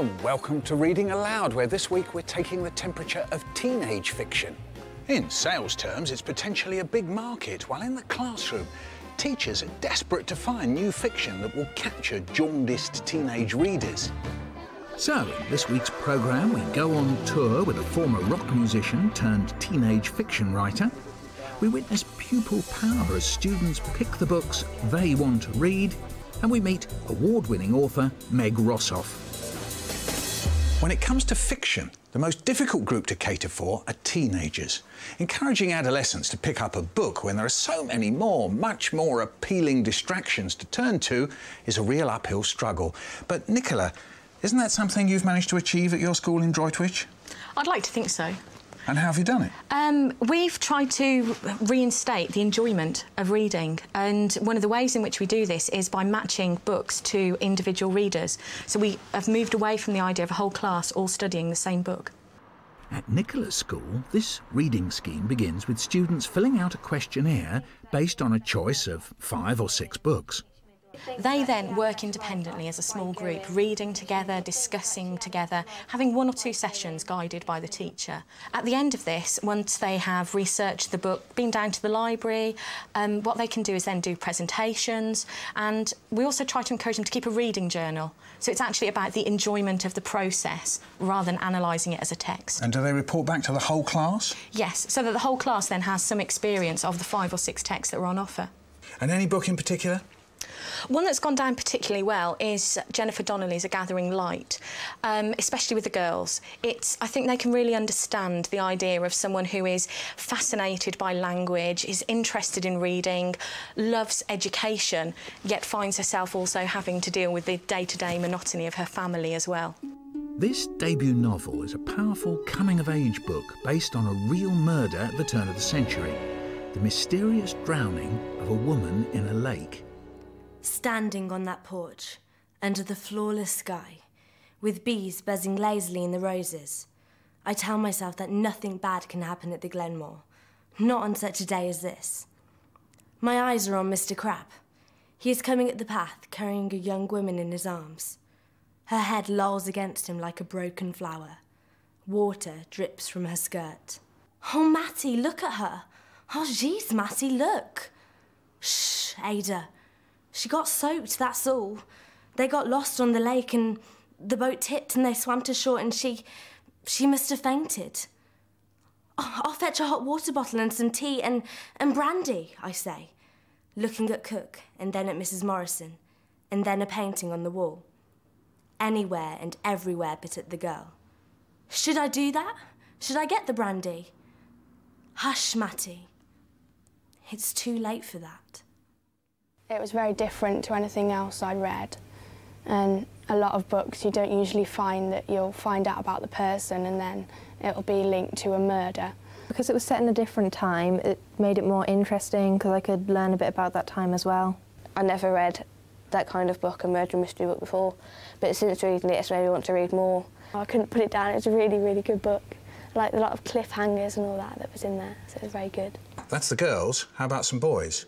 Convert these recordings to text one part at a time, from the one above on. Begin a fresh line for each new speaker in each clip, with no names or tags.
and welcome to Reading Aloud, where this week we're taking the temperature of teenage fiction. In sales terms, it's potentially a big market, while in the classroom, teachers are desperate to find new fiction that will capture jaundiced teenage readers. So, in this week's programme, we go on tour with a former rock musician turned teenage fiction writer. We witness pupil power as students pick the books they want to read, and we meet award-winning author Meg Rosoff. When it comes to fiction, the most difficult group to cater for are teenagers. Encouraging adolescents to pick up a book when there are so many more, much more appealing distractions to turn to is a real uphill struggle. But Nicola, isn't that something you've managed to achieve at your school in Droitwich?
I'd like to think so.
And how have you done it?
We've tried to reinstate the enjoyment of reading, and one of the ways in which we do this is by matching books to individual readers. So we have moved away from the idea of a whole class all studying the same book.
At Nicola's school, this reading scheme begins with students filling out a questionnaire based on a choice of 5 or 6 books.
They then work independently as a small group, reading together, discussing together, having 1 or 2 sessions guided by the teacher. At the end of this, once they have researched the book, been down to the library, what they can do is then do presentations, and we also try to encourage them to keep a reading journal. So it's actually about the enjoyment of the process rather than analysing it as a text.
And do they report back to the whole class?
Yes, so that the whole class then has some experience of the 5 or 6 texts that were on offer.
And any book in particular?
One that's gone down particularly well is Jennifer Donnelly's A Gathering Light, especially with the girls. I think they can really understand the idea of someone who is fascinated by language, is interested in reading, loves education, yet finds herself also having to deal with the day-to-day monotony of her family as well.
This debut novel is a powerful coming-of-age book based on a real murder at the turn of the century, the mysterious drowning of a woman in a lake.
Standing on that porch, under the flawless sky, with bees buzzing lazily in the roses, I tell myself that nothing bad can happen at the Glenmore, not on such a day as this. My eyes are on Mr. Crab. He is coming up the path, carrying a young woman in his arms. Her head lolls against him like a broken flower. Water drips from her skirt. Oh, Matty, look at her. Oh, jeez, Matty, look. Shh, Ada. She got soaked, that's all. They got lost on the lake and the boat tipped and they swam to shore and she must have fainted. Oh, I'll fetch a hot water bottle and some tea and brandy, I say, looking at Cook and then at Mrs. Morrison and then a painting on the wall. Anywhere and everywhere but at the girl. Should I do that? Should I get the brandy? Hush, Matty. It's too late for that.
It was very different to anything else I'd read, and a lot of books you don't usually find that you'll find out about the person and then it'll be linked to a murder.
Because it was set in a different time, it made it more interesting because I could learn a bit about that time as well.
I never read that kind of book, a murder mystery book, before, but since reading it, it's made me want to read more.
I couldn't put it down, it was a really, really good book. I liked a lot of cliffhangers and all that was in there, so it was very good.
That's the girls. How about some boys?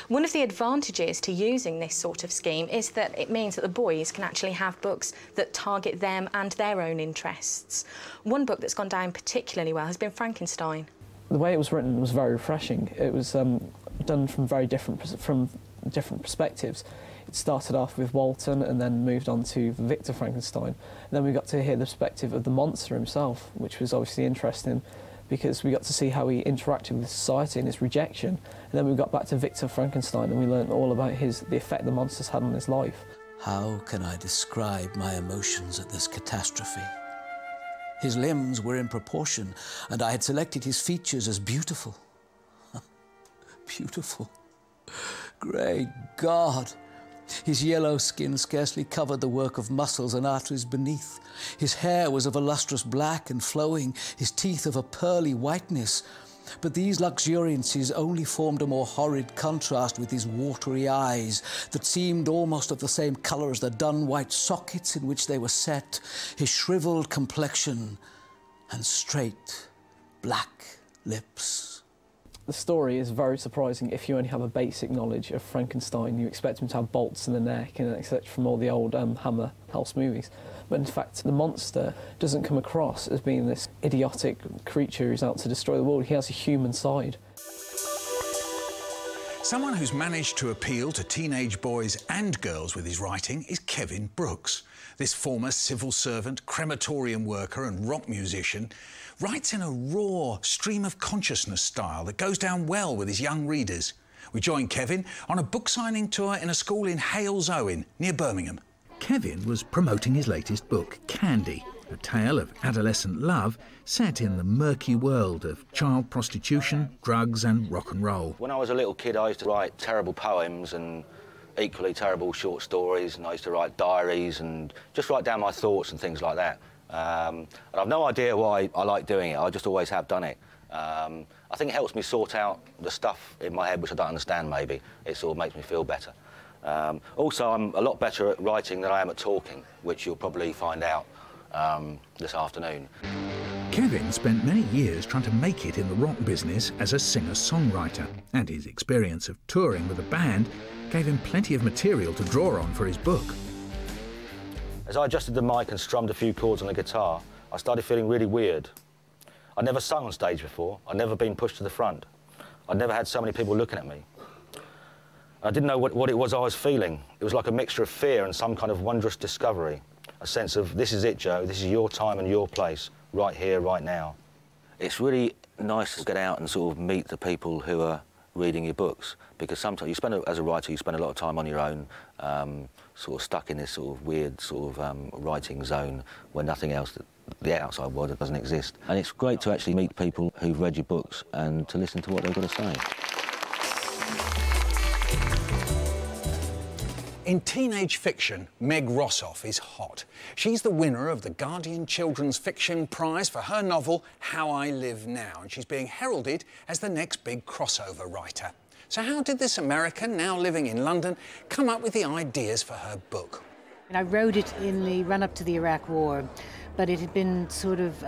One of the advantages to using this sort of scheme is that it means that the boys can actually have books that target them and their own interests. One book that's gone down particularly well has been Frankenstein.
The way it was written was very refreshing. It was done from different perspectives. It started off with Walton and then moved on to Victor Frankenstein. And then we got to hear the perspective of the monster himself, which was obviously interesting, because we got to see how he interacted with society and his rejection. And then we got back to Victor Frankenstein and we learned all about the effect the monsters had on his life.
How can I describe my emotions at this catastrophe? His limbs were in proportion, and I had selected his features as beautiful. Beautiful. Great God! His yellow skin scarcely covered the work of muscles and arteries beneath. His hair was of a lustrous black and flowing, his teeth of a pearly whiteness. But these luxuriancies only formed a more horrid contrast with his watery eyes that seemed almost of the same colour as the dun white sockets in which they were set, his shrivelled complexion and straight black lips.
The story is very surprising if you only have a basic knowledge of Frankenstein. You expect him to have bolts in the neck and etc. from all the old Hammer House movies. but in fact the monster doesn't come across as being this idiotic creature who's out to destroy the world. He has a human side.
Someone who's managed to appeal to teenage boys and girls with his writing is Kevin Brooks. This former civil servant, crematorium worker and rock musician writes in a raw, stream of consciousness style that goes down well with his young readers. We join Kevin on a book signing tour in a school in Halesowen, near Birmingham. Kevin was promoting his latest book, Candy, a tale of adolescent love set in the murky world of child prostitution, drugs and rock and roll.
When I was a little kid, I used to write terrible poems and equally terrible short stories, and I used to write diaries and just write down my thoughts and things like that. And I've no idea why I like doing it. I just always have done it. I think it helps me sort out the stuff in my head which I don't understand, maybe. It sort of makes me feel better. Also, I'm a lot better at writing than I am at talking, which you'll probably find out this afternoon.
Kevin spent many years trying to make it in the rock business as a singer-songwriter, and his experience of touring with a band gave him plenty of material to draw on for his book.
As I adjusted the mic and strummed a few chords on the guitar, I started feeling really weird. I'd never sung on stage before. I'd never been pushed to the front. I'd never had so many people looking at me. I didn't know what it was I was feeling. It was like a mixture of fear and some kind of wondrous discovery. A sense of, this is it, Joe, this is your time and your place, right here, right now. It's really nice to get out and sort of meet the people who are reading your books, because sometimes as a writer, you spend a lot of time on your own, sort of stuck in this sort of weird sort of writing zone where nothing else, the outside world, doesn't exist. And it's great to actually meet people who've read your books and to listen to what they've got to say.
In teenage fiction, Meg Rosoff is hot. She's the winner of the Guardian Children's Fiction Prize for her novel, How I Live Now, and she's being heralded as the next big crossover writer. So how did this American, now living in London, come up with the ideas for her book?
I wrote it in the run-up to the Iraq War, but it had been sort of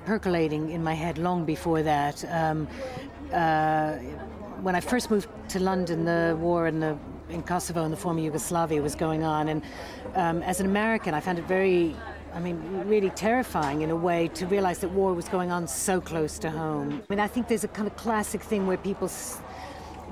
percolating in my head long before that. When I first moved to London, the war in Kosovo and the former Yugoslavia was going on, and as an American I found it really terrifying in a way to realize that war was going on so close to home. I mean, I think there's a kind of classic thing where people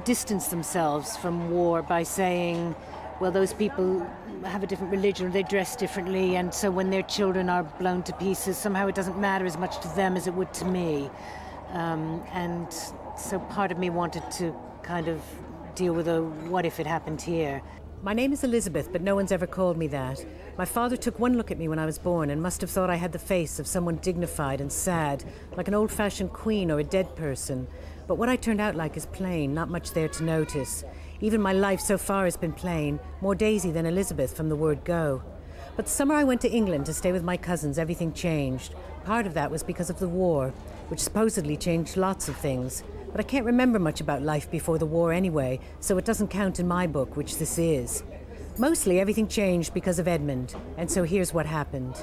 distance themselves from war by saying, well, those people have a different religion, or they dress differently, and so when their children are blown to pieces, somehow it doesn't matter as much to them as it would to me. And so part of me wanted to kind of deal with a what if it happened here. My name is Elizabeth, but no one's ever called me that. My father took one look at me when I was born and must have thought I had the face of someone dignified and sad, like an old-fashioned queen or a dead person. But what I turned out like is plain, not much there to notice. Even my life so far has been plain, more Daisy than Elizabeth from the word go. But the summer I went to England to stay with my cousins, everything changed. Part of that was because of the war, which supposedly changed lots of things. But I can't remember much about life before the war anyway, so it doesn't count in my book, which this is. Mostly everything changed because of Edmund, and so here's what happened.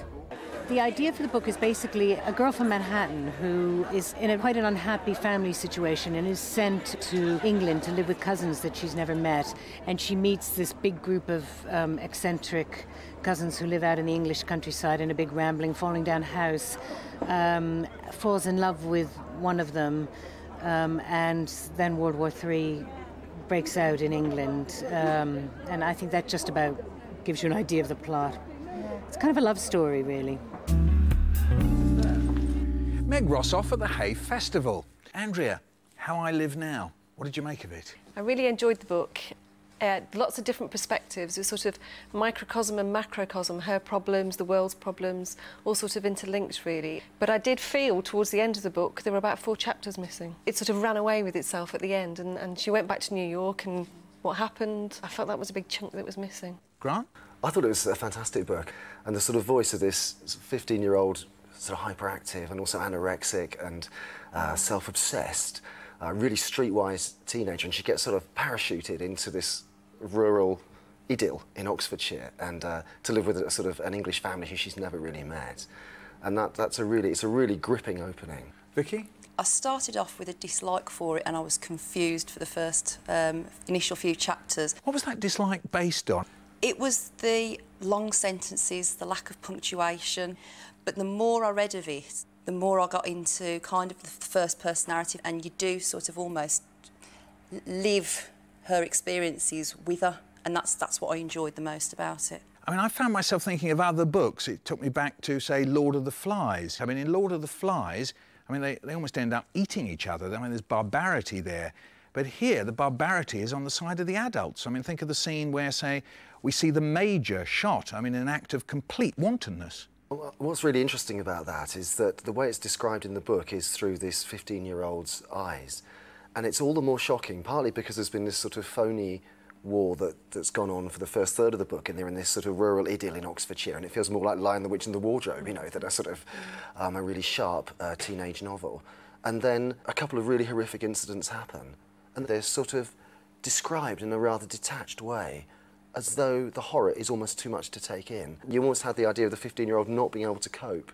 The idea for the book is basically a girl from Manhattan who is in quite an unhappy family situation and is sent to England to live with cousins that she's never met. And she meets this big group of eccentric cousins who live out in the English countryside in a big rambling, falling down house, falls in love with one of them, and then World War III breaks out in England. And I think that just about gives you an idea of the plot. It's kind of a love story, really.
Meg Rosoff at the Hay Festival. Andrea, How I Live Now. What did you make of it?
I really enjoyed the book. Lots of different perspectives. It was sort of microcosm and macrocosm, her problems, the world's problems, all sort of interlinked, really. But I did feel towards the end of the book there were about 4 chapters missing. It sort of ran away with itself at the end, and she went back to New York, and what happened? I felt that was a big chunk that was missing.
Grant?
I thought it was a fantastic book, and the sort of voice of this 15-year-old sort of hyperactive and also anorexic and self-obsessed, really streetwise teenager, and she gets sort of parachuted into this rural idyll in Oxfordshire and to live with a sort of an English family who she's never really met, and it's a really gripping opening.
Vicky?
I started off with a dislike for it, and I was confused for the first initial few chapters.
What was that dislike based on?
It was the long sentences, the lack of punctuation, but the more I read of it, the more I got into kind of the first-person narrative, and you do sort of almost live her experiences with her, and that's what I enjoyed the most about it.
I mean, I found myself thinking of other books. It took me back to, say, Lord of the Flies. I mean, in Lord of the Flies, I mean, they almost end up eating each other. I mean, there's barbarity there. But here, the barbarity is on the side of the adults. I mean, think of the scene where, say, we see the Major shot, I mean, in an act of complete wantonness.
Well, what's really interesting about that is that the way it's described in the book is through this 15-year-old's eyes. And it's all the more shocking, partly because there's been this sort of phony war that's gone on for the first third of the book, and they're in this sort of rural idyll in Oxfordshire, and it feels more like Lion, the Witch and the Wardrobe, you know, than a sort of a really sharp teenage novel. And then a couple of really horrific incidents happen, and they're sort of described in a rather detached way, as though the horror is almost too much to take in. You almost had the idea of the 15-year-old not being able to cope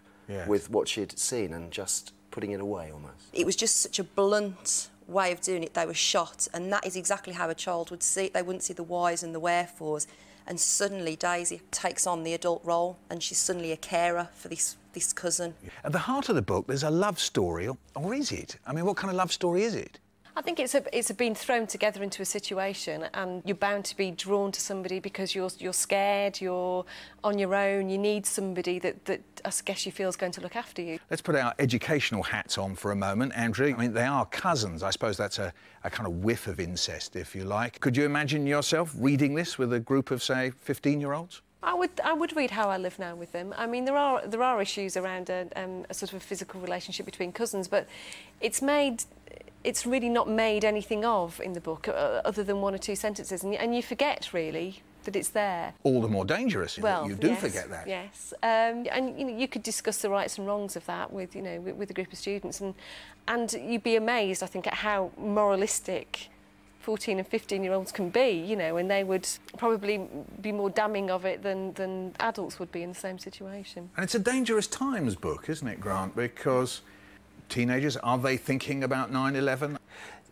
with what she'd seen and just putting it away almost.
It was just such a blunt way of doing it. They were shot, and that is exactly how a child would see it. They wouldn't see the whys and the wherefores, and suddenly Daisy takes on the adult role, and she's suddenly a carer for this cousin.
At the heart of the book, there's a love story, or is it? I mean, what kind of love story is it?
I think it's being thrown together into a situation, and you're bound to be drawn to somebody because you're scared, you're on your own, you need somebody that I guess you feel is going to look after you.
Let's put our educational hats on for a moment, Andrew. I mean, they are cousins. I suppose that's a kind of whiff of incest, if you like. Could you imagine yourself reading this with a group of, say, 15-year-olds?
I would read How I Live Now with them. I mean, there are issues around a sort of a physical relationship between cousins, but it's really not made anything of in the book, other than one or two sentences, and you forget, really, that it's there.
All the more dangerous, that you do forget that.
Yes, and you know, you could discuss the rights and wrongs of that with with a group of students, and you'd be amazed, I think, at how moralistic 14 and 15-year-olds can be, you know, and they would probably be more damning of it than adults would be in the same situation.
And it's a dangerous times book, isn't it, Grant? Because teenagers, are they thinking about 9/11?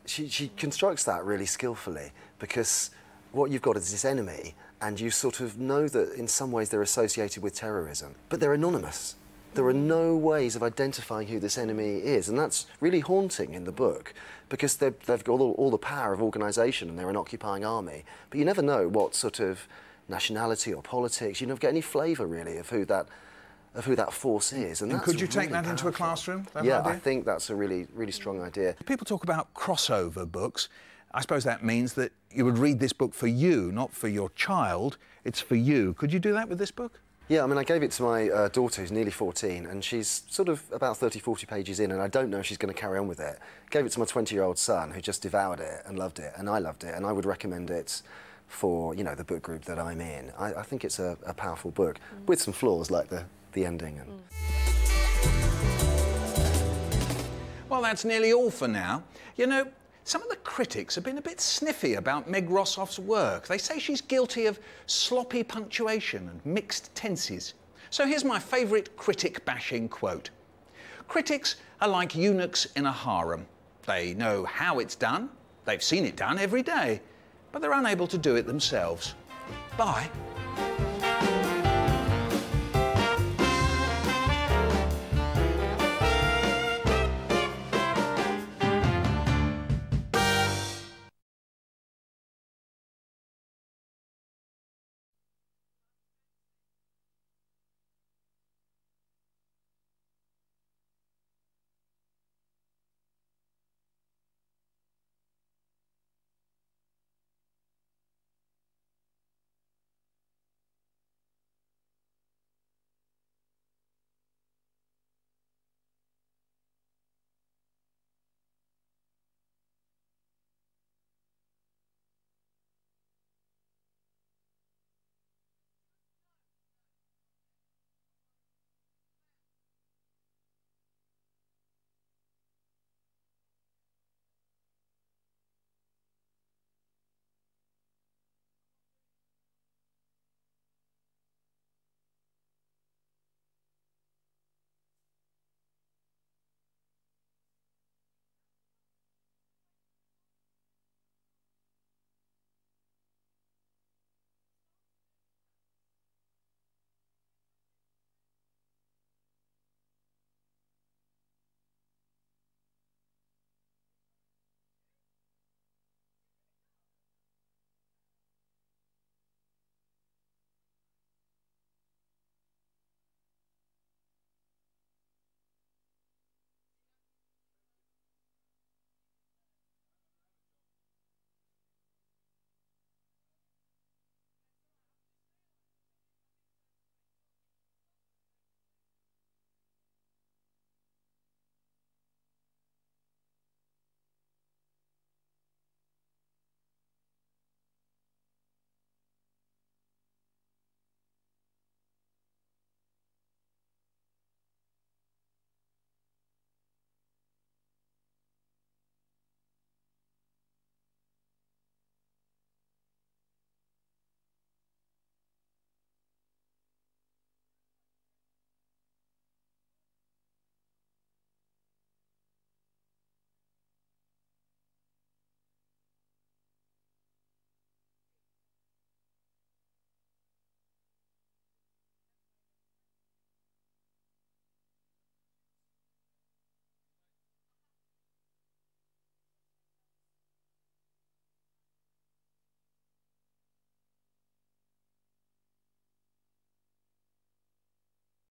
She constructs that really skillfully, because what you've got is this enemy, and you sort of know that in some ways they're associated with terrorism, but they're anonymous. There are no ways of identifying who this enemy is, and that's really haunting in the book, because they've got all the power of organisation and they're an occupying army, but you never know what sort of nationality or politics, you never get any flavour really of who that force is. And
could you take that into a classroom?
Yeah, I think that's a really, really strong idea.
People talk about crossover books. I suppose that means that you would read this book for you, not for your child. It's for you. Could you do that with this book?
Yeah, I mean, I gave it to my daughter, who's nearly 14, and she's sort of about 30, 40 pages in, and I don't know if she's going to carry on with it. Gave it to my 20-year-old son, who just devoured it and loved it, and I loved it, and I would recommend it for, you know, the book group that I'm in. I think it's a powerful book, with some flaws, like the ending.
Well, that's nearly all for now. You know, some of the critics have been a bit sniffy about Meg Rosoff's work. They say she's guilty of sloppy punctuation and mixed tenses. So here's my favourite critic-bashing quote. "Critics are like eunuchs in a harem. They know how it's done, they've seen it done every day, but they're unable to do it themselves. Bye."